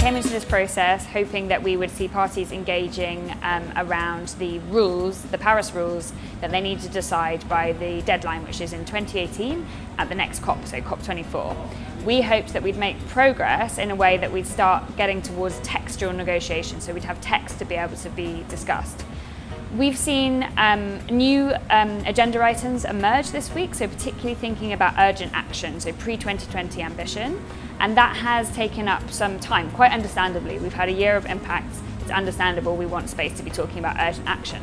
came into this process hoping that we would see parties engaging around the rules, the Paris rules, that they need to decide by the deadline, which is in 2018 at the next COP, so COP24. We hoped that we'd make progress in a way that we'd start getting towards textual negotiations, so we'd have text to be able to be discussed. We've seen new agenda items emerge this week, so particularly thinking about urgent action, so pre-2020 ambition, and that has taken up some time, quite understandably. We've had a year of impacts. It's understandable we want space to be talking about urgent action.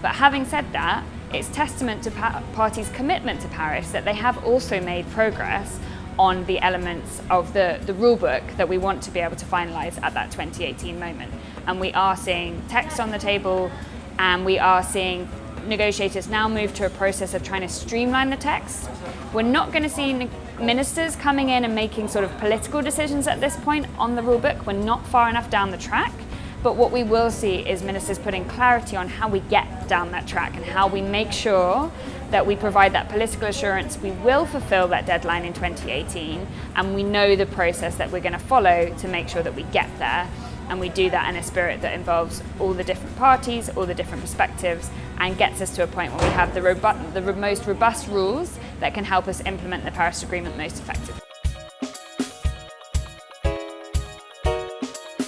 But having said that, it's testament to parties' commitment to Paris that they have also made progress on the elements of the rule book that we want to be able to finalise at that 2018 moment. And we are seeing text on the table, and we are seeing negotiators now move to a process of trying to streamline the text. We're not going to see ministers coming in and making sort of political decisions at this point on the rule book. We're not far enough down the track. But what we will see is ministers putting clarity on how we get down that track and how we make sure that we provide that political assurance we will fulfill that deadline in 2018, and we know the process that we're going to follow to make sure that we get there. And we do that in a spirit that involves all the different parties, all the different perspectives, and gets us to a point where we have the most robust rules that can help us implement the Paris Agreement most effectively.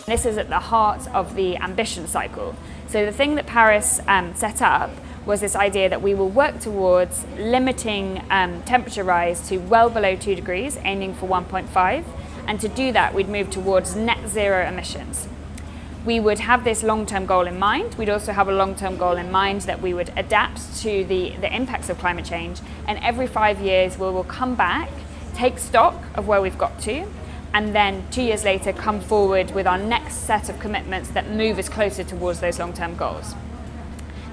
This is at the heart of the ambition cycle. So the thing that Paris set up was this idea that we will work towards limiting temperature rise to well below 2 degrees, aiming for 1.5. And to do that, we'd move towards net zero emissions. We would have this long-term goal in mind. We'd also have a long-term goal in mind that we would adapt to the impacts of climate change. And every 5 years, we will come back, take stock of where we've got to, and then 2 years later, come forward with our next set of commitments that move us closer towards those long-term goals.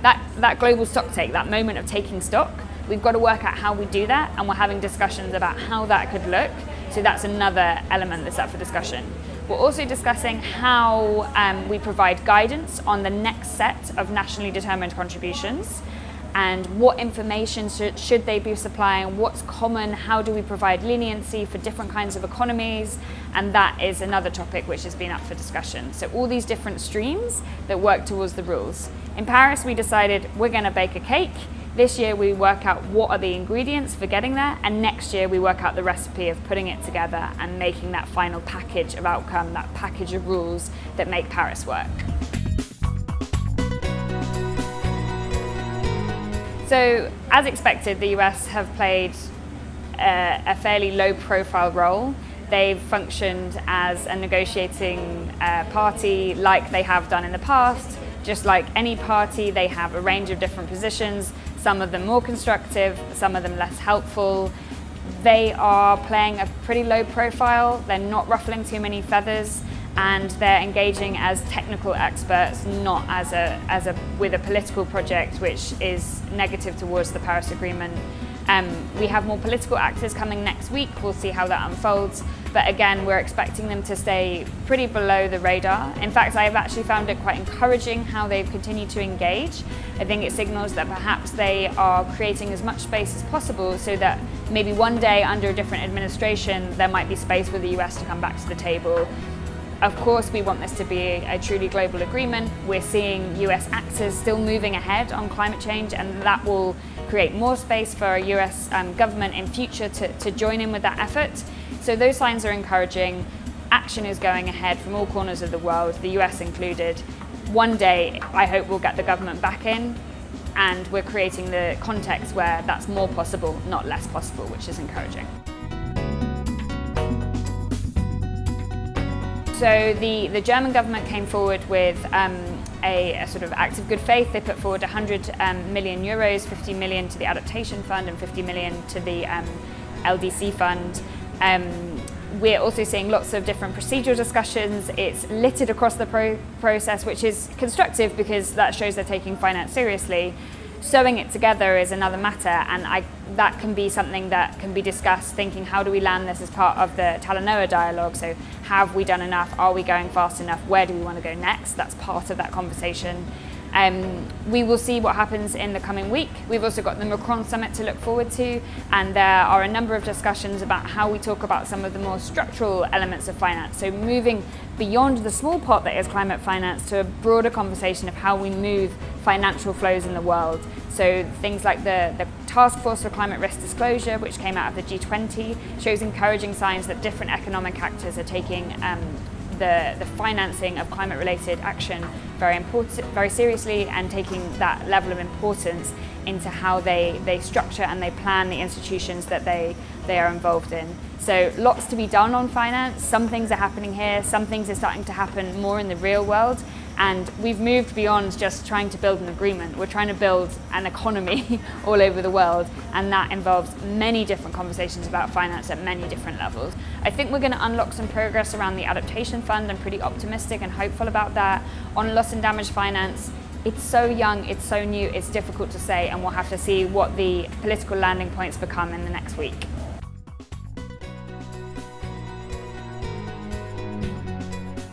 That global stock take, that moment of taking stock, we've got to work out how we do that, and we're having discussions about how that could look. So that's another element that's up for discussion. We're also discussing how we provide guidance on the next set of nationally determined contributions and what information should they be supplying, what's common, how do we provide leniency for different kinds of economies, and that is another topic which has been up for discussion. So all these different streams that work towards the rules. In Paris, we decided we're going to bake a cake. This year we work out what are the ingredients for getting there, and next year we work out the recipe of putting it together and making that final package of outcome, that package of rules that make Paris work. So, as expected, the US have played a fairly low-profile role. They've functioned as a negotiating party like they have done in the past. Just like any party, they have a range of different positions, some of them more constructive, some of them less helpful. They are playing a pretty low profile, they're not ruffling too many feathers, and they're engaging as technical experts, not with a political project which is negative towards the Paris Agreement. We have more political actors coming next week. We'll see how that unfolds. But again, we're expecting them to stay pretty below the radar. In fact, I've actually found it quite encouraging how they've continued to engage. I think it signals that perhaps they are creating as much space as possible so that maybe one day under a different administration, there might be space for the US to come back to the table. Of course, we want this to be a truly global agreement. We're seeing US actors still moving ahead on climate change, and that will create more space for a US government in future to join in with that effort. So those signs are encouraging. Action is going ahead from all corners of the world, the US included. One day, I hope we'll get the government back in, and we're creating the context where that's more possible, not less possible, which is encouraging. So the German government came forward with a sort of act of good faith. They put forward 100 million euros, 50 million to the adaptation fund and 50 million to the LDC fund. We're also seeing lots of different procedural discussions. It's littered across the process, which is constructive because that shows they're taking finance seriously. Sewing it together is another matter, and that can be something that can be discussed, thinking how do we land this as part of the Talanoa dialogue. So have we done enough? Are we going fast enough? Where do we want to go next? That's part of that conversation. We will see what happens in the coming week. We've also got the Macron Summit to look forward to, and there are a number of discussions about how we talk about some of the more structural elements of finance. So moving beyond the small pot that is climate finance to a broader conversation of how we move financial flows in the world. So things like the Task Force for Climate Risk Disclosure, which came out of the G20, shows encouraging signs that different economic actors are taking the financing of climate-related action very seriously, and taking that level of importance into how they structure and they plan the institutions that they are involved in. So lots to be done on finance. Some things are happening here, some things are starting to happen more in the real world, and we've moved beyond just trying to build an agreement. We're trying to build an economy all over the world, and that involves many different conversations about finance at many different levels. I think we're going to unlock some progress around the adaptation fund. I'm pretty optimistic and hopeful about that. On loss and damage finance, it's so young, it's so new, it's difficult to say, and we'll have to see what the political landing points become in the next week.